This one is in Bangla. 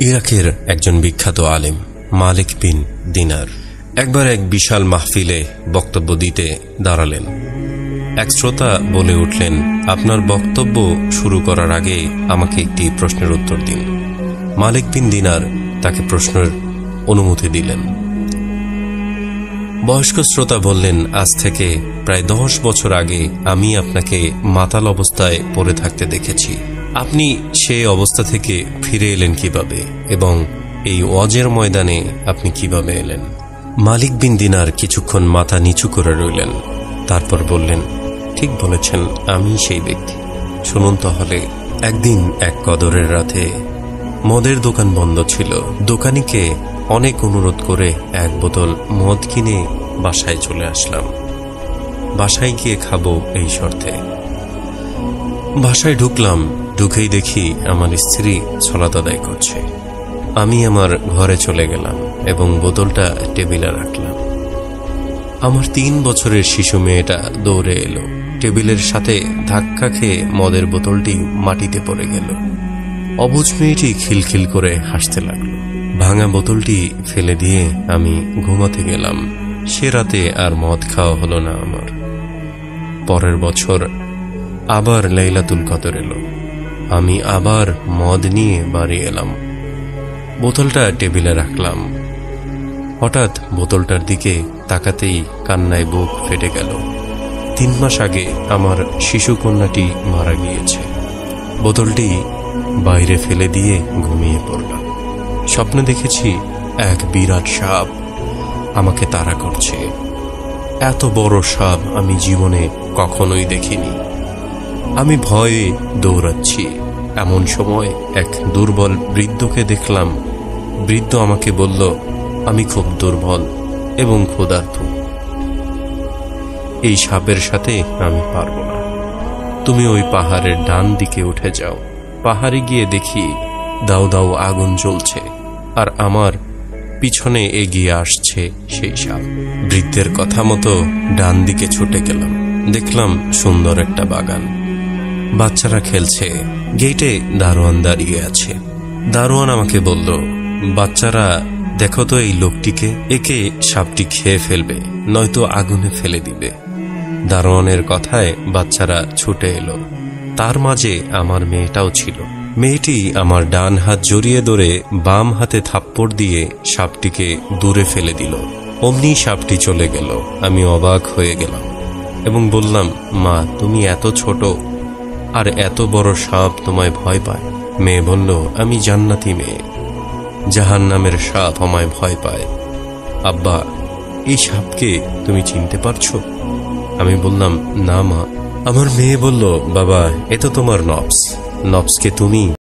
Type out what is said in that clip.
ইরাকের একজন বিখ্যাত আলেম মালিক বিন দিনার একবার এক বিশাল মাহফিলে বক্তব্য দিতে দাঁড়ালেন। এক শ্রোতা বলে উঠলেন, আপনার বক্তব্য শুরু করার আগে আমাকে একটি প্রশ্নের উত্তর দিন। মালিক বিন দিনার তাকে প্রশ্নের অনুমতি দিলেন। বয়স্ক শ্রোতা বললেন, আজ থেকে প্রায় 10 বছর আগে আমি আপনাকে মাতাল অবস্থায় পড়ে থাকতে দেখেছি। আপনি সেই অবস্থা থেকে ফিরে এলেন কিভাবে এবং এই ওয়াজের ময়দানে আপনি কিভাবে এলেন? মালিক বিন দিনার কিছুক্ষণ মাথা নিচু করে রইলেন। তারপর বললেন, ঠিক বলেছেন, আমি সেই ব্যক্তি। শুনুন তাহলে। একদিন এক কদরের রাতে মদের দোকান বন্ধ ছিল। দোকানিকে অনেক অনুরোধ করে এক বোতল মদ কিনে বাসায় চলে আসলাম। বাসায় গিয়ে খাবো এই শর্তে। বাসায় ঢুকলাম। ঢুকেই দেখি আমার স্ত্রী সালাত আদায় করছে। আমি আমার ঘরে চলে গেলাম এবং বোতলটা টেবিলে রাখলাম। আমার 3 বছরের শিশু মেয়েটা দৌড়ে এলো। টেবিলের সাথে ধাক্কা খেয়ে মদের বোতলটি মাটিতে পড়ে গেল। অবুঝ মেয়েটি খিলখিল করে হাসতে লাগলো। ভাঙা বোতলটি ফেলে দিয়ে আমি ঘুমাতে গেলাম। সে রাতে আর মদ খাওয়া হলো না আমার। পরের বছর আবার লাইলাতুল কদর এলো। আমি আবার মদ নিয়ে বাড়ি এলাম। বোতলটা টেবিলে রাখলাম। হঠাৎ বোতলটার দিকে তাকাতেই কান্নায় বুক ফেটে গেল। 3 মাস আগে আমার শিশু কন্যাটি মারা গিয়েছে। বোতলটি বাইরে ফেলে দিয়ে ঘুমিয়ে পড়লাম। স্বপ্নে দেখেছি এক বিরাট সাপ আমাকে তাড়া করছে। এত বড় সাপ আমি জীবনে কখনোই দেখিনি। আমি ভয়ে দৌড়াচ্ছি। এমন সময় এক দুর্বল বৃদ্ধকে দেখলাম। বৃদ্ধ আমাকে বলল, আমি খুব দুর্বল এবং ক্ষুধার্ত। এই সাপের সাথে আমি পারবো না। তুমি ওই পাহাড়ের ডান দিকে উঠে যাও। পাহাড়ে গিয়ে দেখি দাউ দাউ আগুন জ্বলছে আর আমার পিছনে এগিয়ে আসছে সেই সাপ। বৃদ্ধের কথা মতো ডান দিকে ছুটে গেলাম। দেখলাম সুন্দর একটা বাগান। বাচ্চারা খেলছে। গেটে দারোয়ান দাঁড়িয়ে আছে। দারোয়ান আমাকে বলল, বাচ্চারা দেখো তো এই লোকটিকে, একে সাপটি খেয়ে ফেলবে, নয়তো আগুনে ফেলে দিবে। দারোয়ানের কথায় বাচ্চারা ছুটে এলো। তার মাঝে আমার মেয়েটাও ছিল। মেয়েটি আমার ডান হাত জড়িয়ে ধরে বাম হাতে থাপ্পড় দিয়ে সাপটিকে দূরে ফেলে দিল। অমনি সাপটি চলে গেল। আমি অবাক হয়ে গেলাম এবং বললাম, মা, তুমি এত ছোট আর এত বড় সাপ তোমায় ভয় পায়? মেয়ে বলল, আমি জান্নাতি মেয়ে, জাহান্নামের সাপ আমায় ভয় পায়। আব্বা, এই সাপকে তুমি চিনতে পারছো? আমি বললাম, না মা। আমার মেয়ে বলল, বাবা, এ তো তোমার নফস। নফসকে তুমি